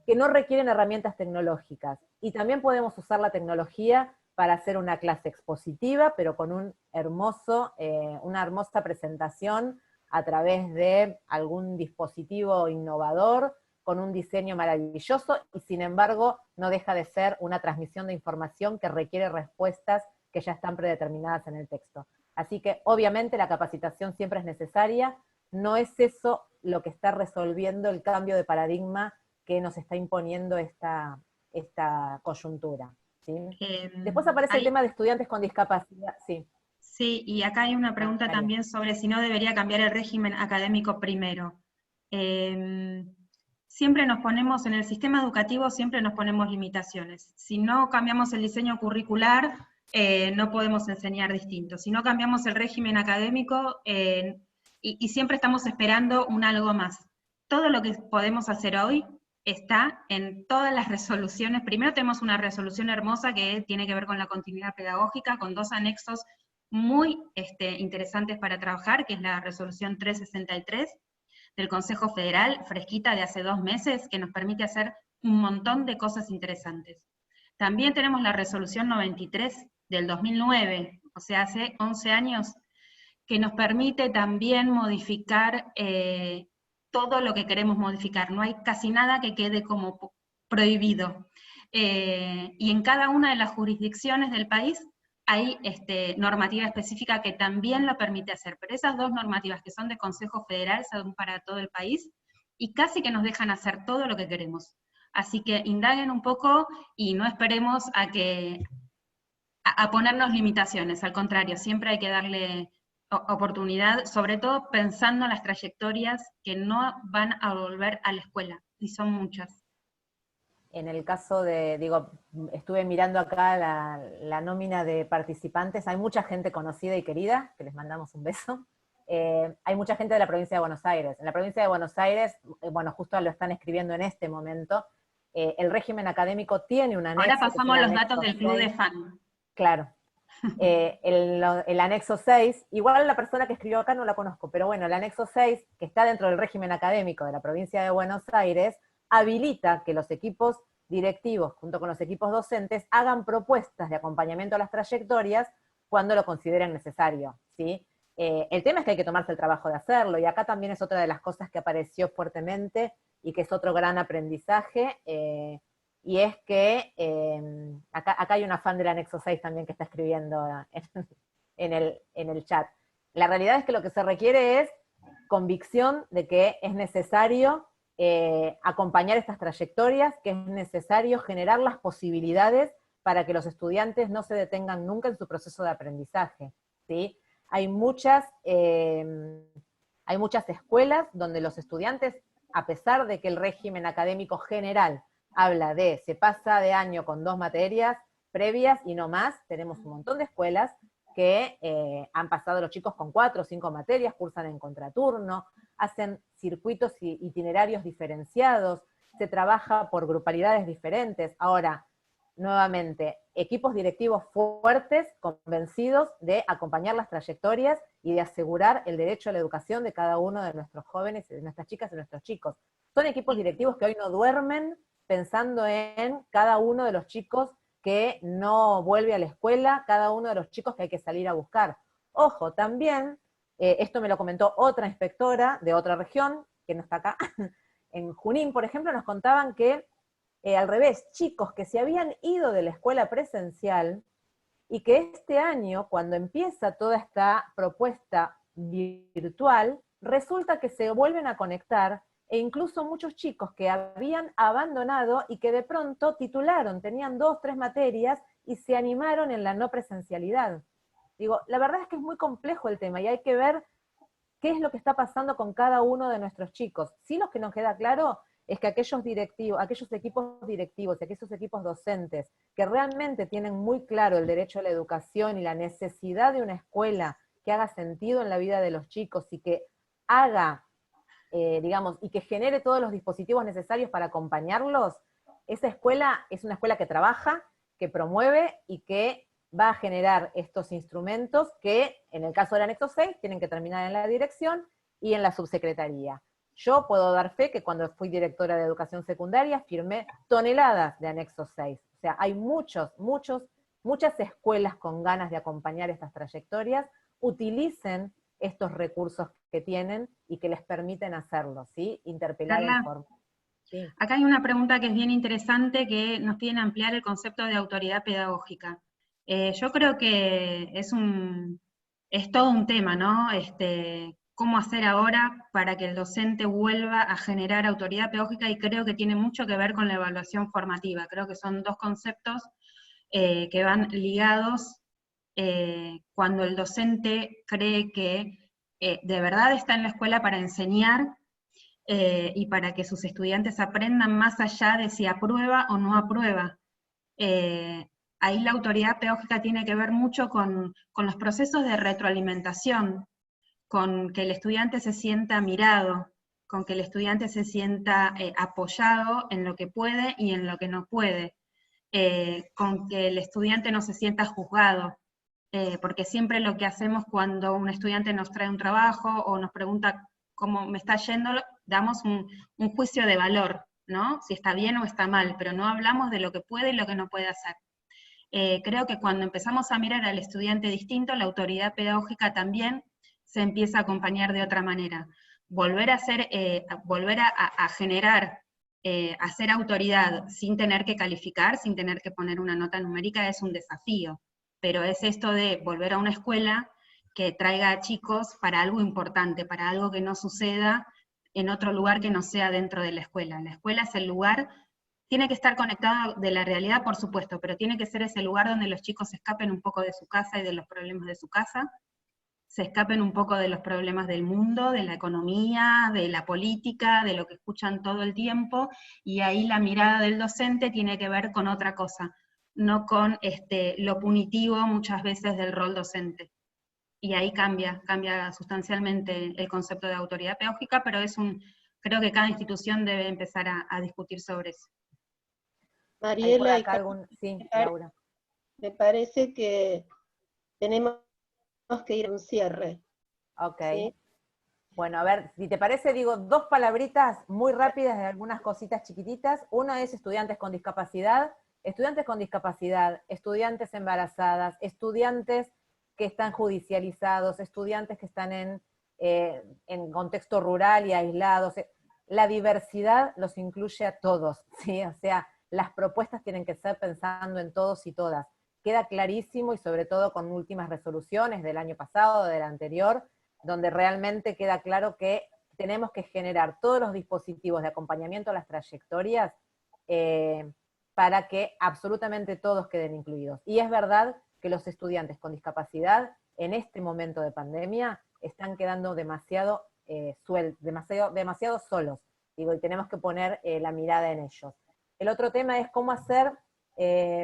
que no requieren herramientas tecnológicas. Y también podemos usar la tecnología para hacer una clase expositiva, pero con una hermosa presentación a través de algún dispositivo innovador, con un diseño maravilloso, y sin embargo no deja de ser una transmisión de información que requiere respuestas que ya están predeterminadas en el texto. Así que obviamente la capacitación siempre es necesaria, no es eso lo que está resolviendo el cambio de paradigma que nos está imponiendo esta coyuntura, ¿sí? Después aparece el tema de estudiantes con discapacidad, sí. Sí, y acá hay una pregunta también sobre si no debería cambiar el régimen académico primero. Siempre nos ponemos, en el sistema educativo siempre nos ponemos limitaciones. Si no cambiamos el diseño curricular, no podemos enseñar distinto. Si no cambiamos el régimen académico, y siempre estamos esperando un algo más. Todo lo que podemos hacer hoy está en todas las resoluciones. Primero tenemos una resolución hermosa que tiene que ver con la continuidad pedagógica, con 2 anexos muy interesantes para trabajar, que es la resolución 363 del Consejo Federal, fresquita de hace 2 meses, que nos permite hacer un montón de cosas interesantes. También tenemos la resolución 93 del 2009, o sea, hace 11 años, que nos permite también modificar todo lo que queremos modificar. No hay casi nada que quede como prohibido. Y en cada una de las jurisdicciones del país hay normativa específica que también lo permite hacer, pero esas 2 normativas que son de Consejo Federal son para todo el país, y casi que nos dejan hacer todo lo que queremos. Así que indaguen un poco y no esperemos a ponernos limitaciones, al contrario, siempre hay que darle oportunidad, sobre todo pensando en las trayectorias que no van a volver a la escuela, y son muchas. En el caso de, estuve mirando acá la nómina de participantes, hay mucha gente conocida y querida, que les mandamos un beso. Hay mucha gente de la provincia de Buenos Aires. En la provincia de Buenos Aires, bueno, justo lo están escribiendo en este momento, el régimen académico tiene un anexo. Ahora pasamos los datos del club de fan. Claro. El anexo 6, igual la persona que escribió acá no la conozco, pero bueno, el anexo 6, que está dentro del régimen académico de la provincia de Buenos Aires, habilita que los equipos directivos, junto con los equipos docentes, hagan propuestas de acompañamiento a las trayectorias cuando lo consideren necesario, ¿sí? El tema es que hay que tomarse el trabajo de hacerlo, y acá también es otra de las cosas que apareció fuertemente, y que es otro gran aprendizaje, y es que, acá hay una fan del anexo 6 también que está escribiendo en el chat. La realidad es que lo que se requiere es convicción de que es necesario acompañar estas trayectorias, que es necesario generar las posibilidades para que los estudiantes no se detengan nunca en su proceso de aprendizaje, ¿sí? Hay muchas escuelas donde los estudiantes, a pesar de que el régimen académico general habla de se pasa de año con 2 materias previas y no más, tenemos un montón de escuelas que han pasado los chicos con 4 o 5 materias, cursan en contraturno, hacen circuitos itinerarios diferenciados, se trabaja por grupalidades diferentes. Ahora, nuevamente, equipos directivos fuertes, convencidos de acompañar las trayectorias y de asegurar el derecho a la educación de cada uno de nuestros jóvenes, de nuestras chicas y nuestros chicos. Son equipos directivos que hoy no duermen pensando en cada uno de los chicos que no vuelve a la escuela, cada uno de los chicos que hay que salir a buscar. Ojo, también, esto me lo comentó otra inspectora de otra región, que no está acá, en Junín, por ejemplo, nos contaban que, al revés, chicos que se habían ido de la escuela presencial, y que este año, cuando empieza toda esta propuesta virtual, resulta que se vuelven a conectar, e incluso muchos chicos que habían abandonado y que de pronto titularon, tenían 2, 3 materias, y se animaron en la no presencialidad. Digo, la verdad es que es muy complejo el tema, y hay que ver qué es lo que está pasando con cada uno de nuestros chicos. Sí, lo que nos queda claro es que aquellos directivos, aquellos equipos directivos y aquellos equipos docentes que realmente tienen muy claro el derecho a la educación y la necesidad de una escuela que haga sentido en la vida de los chicos y que haga, digamos, y que genere todos los dispositivos necesarios para acompañarlos, esa escuela es una escuela que trabaja, que promueve y que va a generar estos instrumentos que, en el caso del anexo 6, tienen que terminar en la dirección y en la subsecretaría. Yo puedo dar fe que cuando fui directora de educación secundaria firmé toneladas de anexo 6. O sea, hay muchas escuelas con ganas de acompañar estas trayectorias. Utilicen estos recursos que tienen y que les permiten hacerlo, ¿sí? Interpelar Carla, en forma. Sí. acá hay una pregunta que es bien interesante, que nos piden ampliar el concepto de autoridad pedagógica. Yo creo que es todo un tema, ¿no? Cómo hacer ahora para que el docente vuelva a generar autoridad pedagógica, y creo que tiene mucho que ver con la evaluación formativa. Creo que son dos conceptos que van ligados cuando el docente cree que de verdad está en la escuela para enseñar y para que sus estudiantes aprendan más allá de si aprueba o no aprueba. Ahí la autoridad pedagógica tiene que ver mucho con los procesos de retroalimentación, con que el estudiante se sienta mirado, con que el estudiante se sienta apoyado en lo que puede y en lo que no puede, con que el estudiante no se sienta juzgado, porque siempre lo que hacemos cuando un estudiante nos trae un trabajo o nos pregunta cómo me está yendo, damos un juicio de valor, ¿no? Si está bien o está mal, pero no hablamos de lo que puede y lo que no puede hacer. Creo que cuando empezamos a mirar al estudiante distinto, la autoridad pedagógica también se empieza a acompañar de otra manera. Volver a generar, a ser autoridad sin tener que calificar, sin tener que poner una nota numérica, es un desafío. Pero es esto de volver a una escuela que traiga a chicos para algo importante, para algo que no suceda en otro lugar que no sea dentro de la escuela. La escuela es el lugar, tiene que estar conectada de la realidad, por supuesto, pero tiene que ser ese lugar donde los chicos se escapen un poco de su casa y de los problemas de su casa, se escapen un poco de los problemas del mundo, de la economía, de la política, de lo que escuchan todo el tiempo, y ahí la mirada del docente tiene que ver con otra cosa, no con lo punitivo muchas veces del rol docente. Y ahí cambia sustancialmente el concepto de autoridad pedagógica, pero creo que cada institución debe empezar a discutir sobre eso. Hay por Mariela, acá sí, Laura. me parece que tenemos que ir a un cierre. Ok. ¿Sí? Bueno, a ver, si te parece, digo 2 palabritas muy rápidas de algunas cositas chiquititas. Uno es estudiantes con discapacidad, estudiantes embarazadas, estudiantes que están judicializados, estudiantes que están en contexto rural y aislados. La diversidad los incluye a todos, ¿sí? O sea, las propuestas tienen que ser pensando en todos y todas. Queda clarísimo, y sobre todo con últimas resoluciones del año pasado, del anterior, donde realmente queda claro que tenemos que generar todos los dispositivos de acompañamiento a las trayectorias para que absolutamente todos queden incluidos. Y es verdad que los estudiantes con discapacidad en este momento de pandemia están quedando demasiado solos, digo, y tenemos que poner la mirada en ellos. El otro tema es cómo hacer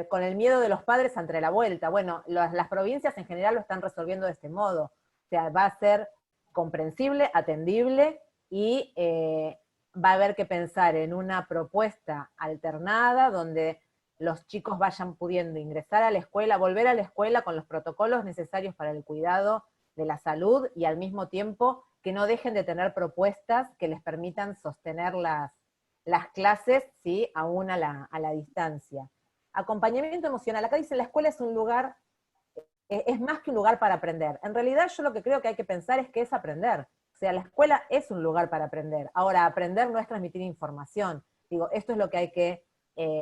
con el miedo de los padres ante la vuelta. Bueno, las provincias en general lo están resolviendo de este modo. O sea, va a ser comprensible, atendible, y va a haber que pensar en una propuesta alternada donde los chicos vayan pudiendo ingresar a la escuela, volver a la escuela con los protocolos necesarios para el cuidado de la salud, y al mismo tiempo que no dejen de tener propuestas que les permitan sostener las clases, ¿sí? Aún a la distancia. Acompañamiento emocional. Acá dice, la escuela es un lugar, es más que un lugar para aprender. En realidad yo lo que creo que hay que pensar es que es aprender. O sea, la escuela es un lugar para aprender. Ahora, aprender no es transmitir información. Digo, esto es lo que hay que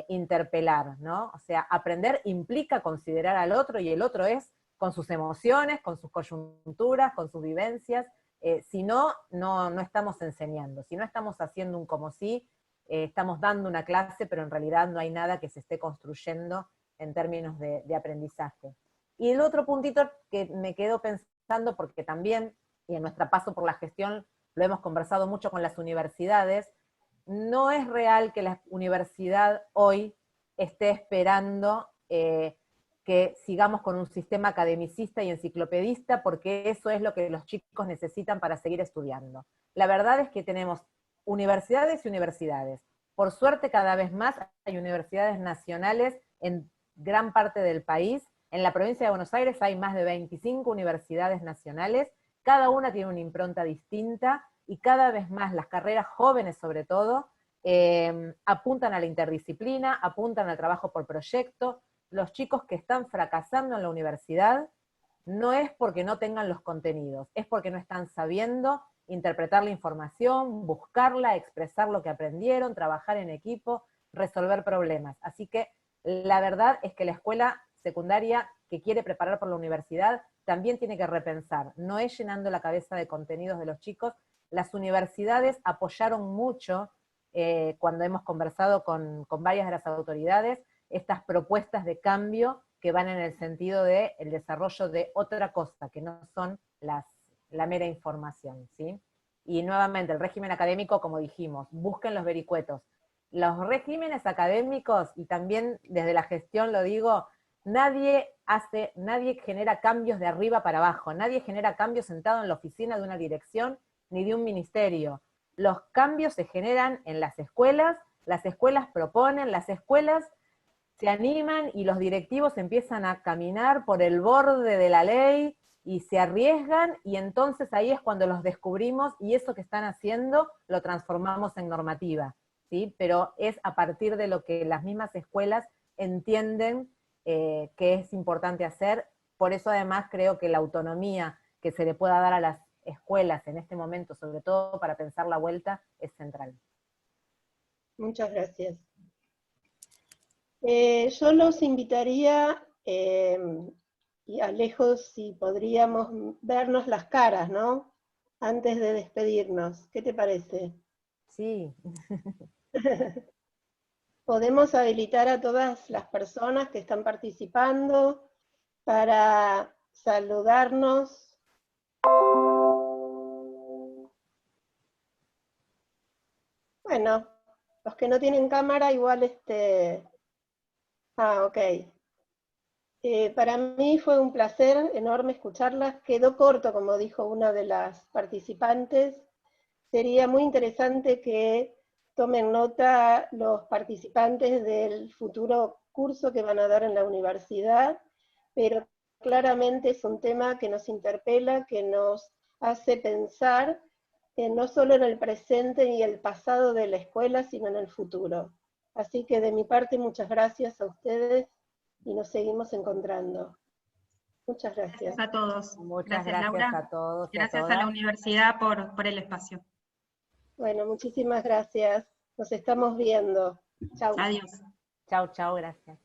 interpelar, ¿no? O sea, aprender implica considerar al otro, y el otro es con sus emociones, con sus coyunturas, con sus vivencias. Si no, no estamos enseñando. Si no estamos haciendo un como si, estamos dando una clase, pero en realidad no hay nada que se esté construyendo en términos de aprendizaje. Y el otro puntito que me quedo pensando, porque también, y en nuestro paso por la gestión lo hemos conversado mucho con las universidades, no es real que la universidad hoy esté esperando que sigamos con un sistema academicista y enciclopedista, porque eso es lo que los chicos necesitan para seguir estudiando. La verdad es que tenemos universidades y universidades. Por suerte, cada vez más hay universidades nacionales en gran parte del país. En la provincia de Buenos Aires hay más de 25 universidades nacionales, cada una tiene una impronta distinta, y cada vez más las carreras jóvenes, sobre todo, apuntan a la interdisciplina, apuntan al trabajo por proyecto. Los chicos que están fracasando en la universidad no es porque no tengan los contenidos, es porque no están sabiendo interpretar la información, buscarla, expresar lo que aprendieron, trabajar en equipo, resolver problemas. Así que la verdad es que la escuela secundaria que quiere preparar por la universidad también tiene que repensar, no es llenando la cabeza de contenidos de los chicos. Las universidades apoyaron mucho, cuando hemos conversado con varias de las autoridades, estas propuestas de cambio que van en el sentido del desarrollo de otra cosa, que no son la mera información, ¿sí? Y nuevamente, el régimen académico, como dijimos, busquen los vericuetos. Los regímenes académicos, y también desde la gestión lo digo, nadie genera cambios de arriba para abajo, nadie genera cambios sentado en la oficina de una dirección ni de un ministerio. Los cambios se generan en las escuelas proponen, las escuelas se animan y los directivos empiezan a caminar por el borde de la ley y se arriesgan, y entonces ahí es cuando los descubrimos, y eso que están haciendo lo transformamos en normativa, ¿sí? Pero es a partir de lo que las mismas escuelas entienden que es importante hacer. Por eso además creo que la autonomía que se le pueda dar a las escuelas en este momento, sobre todo para pensar la vuelta, es central. Muchas gracias. Yo los invitaría, y Alejo, si podríamos vernos las caras, ¿no? Antes de despedirnos. ¿Qué te parece? Sí. Podemos habilitar a todas las personas que están participando para saludarnos. Bueno, los que no tienen cámara igual ok. Para mí fue un placer enorme escucharlas. Quedó corto, como dijo una de las participantes. Sería muy interesante que tomen nota los participantes del futuro curso que van a dar en la universidad, pero claramente es un tema que nos interpela, que nos hace pensar no solo en el presente y el pasado de la escuela, sino en el futuro. Así que de mi parte, muchas gracias a ustedes y nos seguimos encontrando. Muchas gracias. Gracias a todos. Muchas gracias Laura. a todos. Gracias a la universidad por el espacio. Bueno, muchísimas gracias. Nos estamos viendo. Chau. Adiós. Chau, chau, gracias.